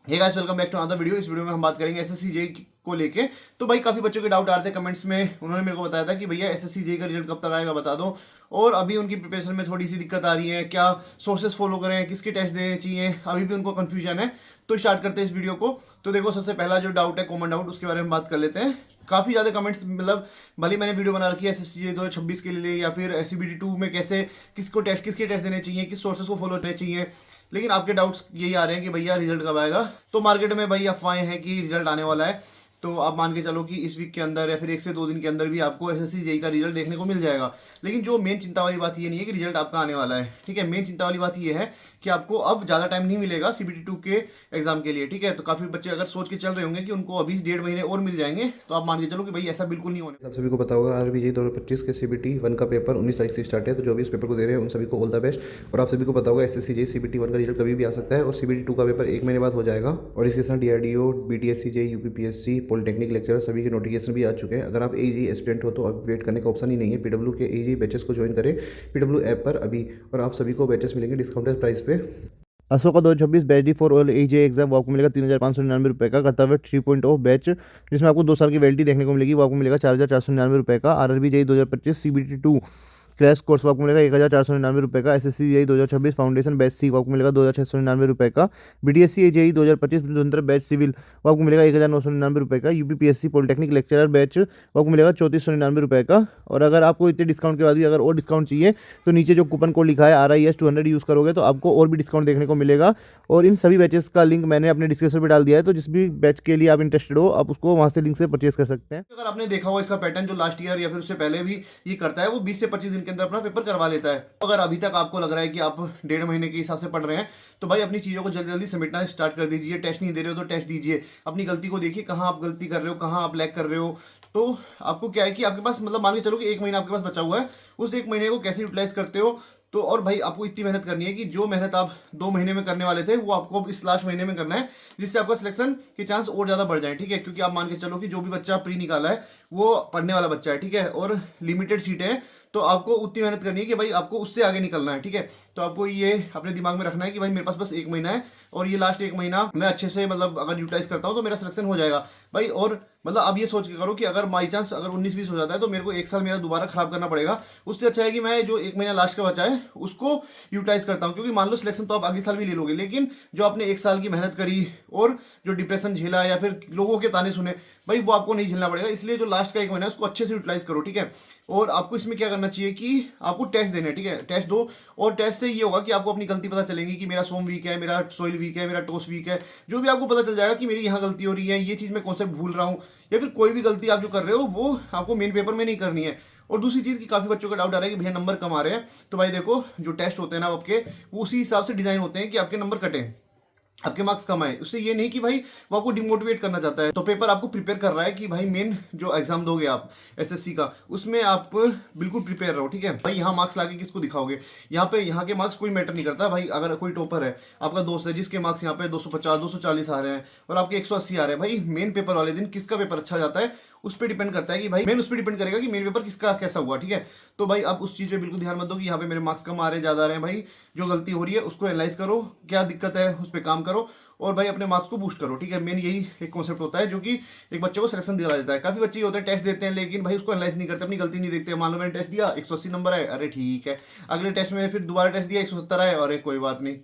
Hey guys, welcome back to another video. इस video में हम बात करेंगे एसएससी जेई को लेके। तो भाई काफ़ी बच्चों के डाउट आ रहे थे कमेंट्स में, उन्होंने मेरे को बताया था कि भैया एसएससी जेई का रिजल्ट कब तक आएगा बता दो। और अभी उनकी प्रिपरेशन में थोड़ी सी दिक्कत आ रही है, क्या सोर्सेस फॉलो करें, किसके टेस्ट देने चाहिए, अभी भी उनको कन्फ्यूजन है। तो स्टार्ट करते हैं इस वीडियो को। तो देखो, सबसे पहला जो डाउट है, कॉमन डाउट, उसके बारे में बात कर लेते हैं। काफ़ी ज़्यादा कमेंट्स, मतलब भले मैंने वीडियो बना रखी है एसएससी जेई 2026 के लिए या फिर सीबीटी 2 में कैसे किसके टेस्ट देने चाहिए, किस सोर्सेस को फॉलो करने चाहिए, लेकिन आपके डाउट्स यही आ रहे हैं कि भैया रिजल्ट कब आएगा। तो मार्केट में भाई अफवाहें हैं कि रिजल्ट आने वाला है। तो आप मान के चलो कि इस वीक के अंदर या फिर 1 से 2 दिन के अंदर भी आपको एसएससी जेई का रिजल्ट देखने को मिल जाएगा। लेकिन जो मेन चिंता वाली बात ये नहीं है कि रिजल्ट आपका आने वाला है, ठीक है। मेन चिंता वाली बात ये है कि आपको अब ज़्यादा टाइम नहीं मिलेगा सीबीटी 2 के एग्जाम के लिए, ठीक है। तो काफ़ी बच्चे अगर सोच के चल रहे होंगे कि उनको अभी 1.5 महीने और मिल जाएंगे, तो आप मान के चलो कि भाई ऐसा बिल्कुल नहीं होने। आप सभी को पता होगा आरबीआई 2025 के सीबीटी 1 का पेपर 19 तारीख से स्टार्ट है। तो जो भी इस पेपर को दे रहे हैं उन सभी को ऑल द बेस्ट। और आप सभी को पता होगा एसएससी जेई सीबीटी 1 का रिजल्ट कभी भी आ सकता है और सीबीटी 2 का पेपर 1 महीने बाद हो जाएगा। और इसके साथ DRDO, BTSC JE, UPPSC, polytechnic lecturer सभी के नोटिफिकेशन भी आ चुके हैं। अगर आप एजी एस्पिरेंट हो तो अब वेट करने का ऑप्शन ही नहीं है। पीडब्ल्यू के एजी बैचेस को ज्वाइन करें पीडब्ल्यू ऐप पर अभी, और आप सभी को बैचेस मिलेंगे डिस्काउंटेड प्राइस पे। Ashoka 2026 batch D for all AJ exam, वो आपको मिलेगा 3599 का। कर्तव्य 3.0 बैच, जिसमें आपको 2 साल की वैलिडिटी देखने को मिलेगी, वो आपको मिलेगा 4499 का। RRB JE 2025 CBT 2 crash course, वो आपको मिलेगा 1499 का। एसएससी जेई 2026 फाउंडेशन बैच सी, वो आपको मिलेगा 2699 का। बीटीएससी जेई 2025 स्वतंत्र बैच सिविल, वो आपको मिलेगा 1999 का। यूपीपीएससी पॉलिटेक्निक लेक्चरर बैच, वो आपको मिलेगा 3499 का। और अगर आपको इतने डिस्काउंट के बाद भी अगर और डिस्काउंट चाहिए तो नीचे जो कूपन कोड लिखा है RIS200 यूज़ करोगे तो आपको और भी डिस्काउंट देखने को मिलेगा। और इन सभी बैचेस का लिंक मैंने अपने डिस्क्रिप्शन में डाल दिया है, तो जिस भी बैच के लिए आप इंटरेस्टेड हो आप उसको वहाँ से लिंक से परचेज कर सकते हैं। अगर आपने देखा हो इसका पैटर्न, जो लास्ट ईयर या फिर उससे पहले भी ये करता है, वो 20 से 25 दिन के अंदर अपना पेपर करवा लेता है। अगर अभी तक आपको लग रहा है कि आप 1.5 महीने के हिसाब से पढ़ रहे हैं, तो भाई अपनी चीज़ों को जल्दी जल्दी समेटना स्टार्ट कर दीजिए। टेस्ट नहीं दे रहे हो तो टेस्ट दीजिए, अपनी गलती को देखिए, कहाँ आप गलती कर रहे हो, कहाँ आप लैग कर रहे हो। तो आपको क्या है कि आपके पास, मतलब मान के चलो कि 1 महीना आपके पास बचा हुआ है, उस 1 महीने को कैसे यूटिलाइज करते हो। तो और भाई आपको इतनी मेहनत करनी है कि जो मेहनत आप 2 महीने में करने वाले थे वो आपको अब इस लास्ट महीने में करना है, जिससे आपका सिलेक्शन के चांस और ज़्यादा बढ़ जाए, ठीक है। क्योंकि आप मान के चलो कि जो भी बच्चा प्री निकाला है वो पढ़ने वाला बच्चा है, ठीक है, और लिमिटेड सीटें हैं। तो आपको उतनी मेहनत करनी है कि भाई आपको उससे आगे निकलना है, ठीक है। तो आपको ये अपने दिमाग में रखना है कि भाई मेरे पास बस 1 महीना है, और ये लास्ट 1 महीना मैं अच्छे से, मतलब अगर यूटिलाइज करता हूँ तो मेरा सिलेक्शन हो जाएगा भाई। और मतलब अब ये सोच के करो कि अगर बाई चांस अगर 19-20 हो जाता है तो मेरे को 1 साल मेरा दोबारा खराब करना पड़ेगा। उससे अच्छा है कि मैं जो 1 महीना लास्ट का बचा है उसको यूटिलाइज करता हूँ। क्योंकि मान लो सिलेक्शन तो आप अगले साल भी ले लोगे, लेकिन जो आपने 1 साल की मेहनत करी और जो डिप्रेशन झेला या फिर लोगों के ताने सुने, भाई वो आपको नहीं झेलना पड़ेगा। इसलिए जो लास्ट का 1 महीना है उसको अच्छे से यूटिलाइज करो, ठीक है। और आपको इसमें क्या करना चाहिए कि आपको टेस्ट देने हैं, ठीक है, टेस्ट दो। और टेस्ट से ये होगा कि आपको अपनी गलती पता चलेगी कि मेरा सोम वीक है, मेरा सोइल वीक है, मेरा टोस वीक है। जो भी आपको पता चल जाएगा कि मेरी यहाँ गलती हो रही है, ये चीज़ मैं कॉन्सेप्ट भूल रहा हूँ, या फिर कोई भी गलती आप जो कर रहे हो वो आपको मेन पेपर में नहीं करनी है। और दूसरी चीज़ की काफ़ी बच्चों का डाउट आ रहा है कि भैया नंबर कम आ रहे हैं। तो भाई देखो, जो टेस्ट होते हैं ना आपके, वो उसी हिसाब से डिज़ाइन होते हैं कि आपके नंबर कटें, आपके मार्क्स कम आए। उससे ये नहीं कि भाई वो आपको डिमोटिवेट करना चाहता है। तो पेपर आपको प्रिपेयर कर रहा है कि भाई मेन जो एग्जाम दोगे आप एसएससी का, उसमें आप बिल्कुल प्रिपेयर रहो, ठीक है भाई। यहाँ मार्क्स लाके किसको दिखाओगे, यहाँ पे यहाँ के मार्क्स कोई मैटर नहीं करता भाई। अगर कोई टॉपर है, आपका दोस्त है जिसके मार्क्स यहाँ पे 250 240 आ रहे हैं और आपके 180 आ रहे हैं, भाई मेन पेपर वाले दिन किसका पेपर अच्छा जाता है उस पर डिपेंड करता है कि भाई मेन उस पर डिपेंड करेगा कि मेन पेपर किसका कैसा हुआ, ठीक है। तो भाई आप उस चीज़ पे बिल्कुल ध्यान मत दो कि यहाँ पे मेरे मार्क्स कम आ रहे हैं, ज़्यादा आ रहे हैं। भाई जो गलती हो रही है उसको एनालाइज करो, क्या दिक्कत है उस पर काम करो, और भाई अपने मार्क्स को बूस्ट करो, ठीक है। मेन यही एक कॉन्सेप्ट होता है जो कि एक बच्चे को सिलेक्शन दिला देता है। काफ़ी बच्चे होते हैं टेस्ट देते हैं लेकिन भाई उसको एनालाइज नहीं करते, अपनी गलती नहीं देखते। मान लो मैंने टेस्ट दिया 180 नंबर है, अरे ठीक है। अगले टेस्ट में फिर दोबारा टेस्ट दिया 170 है, अरे कोई बात नहीं,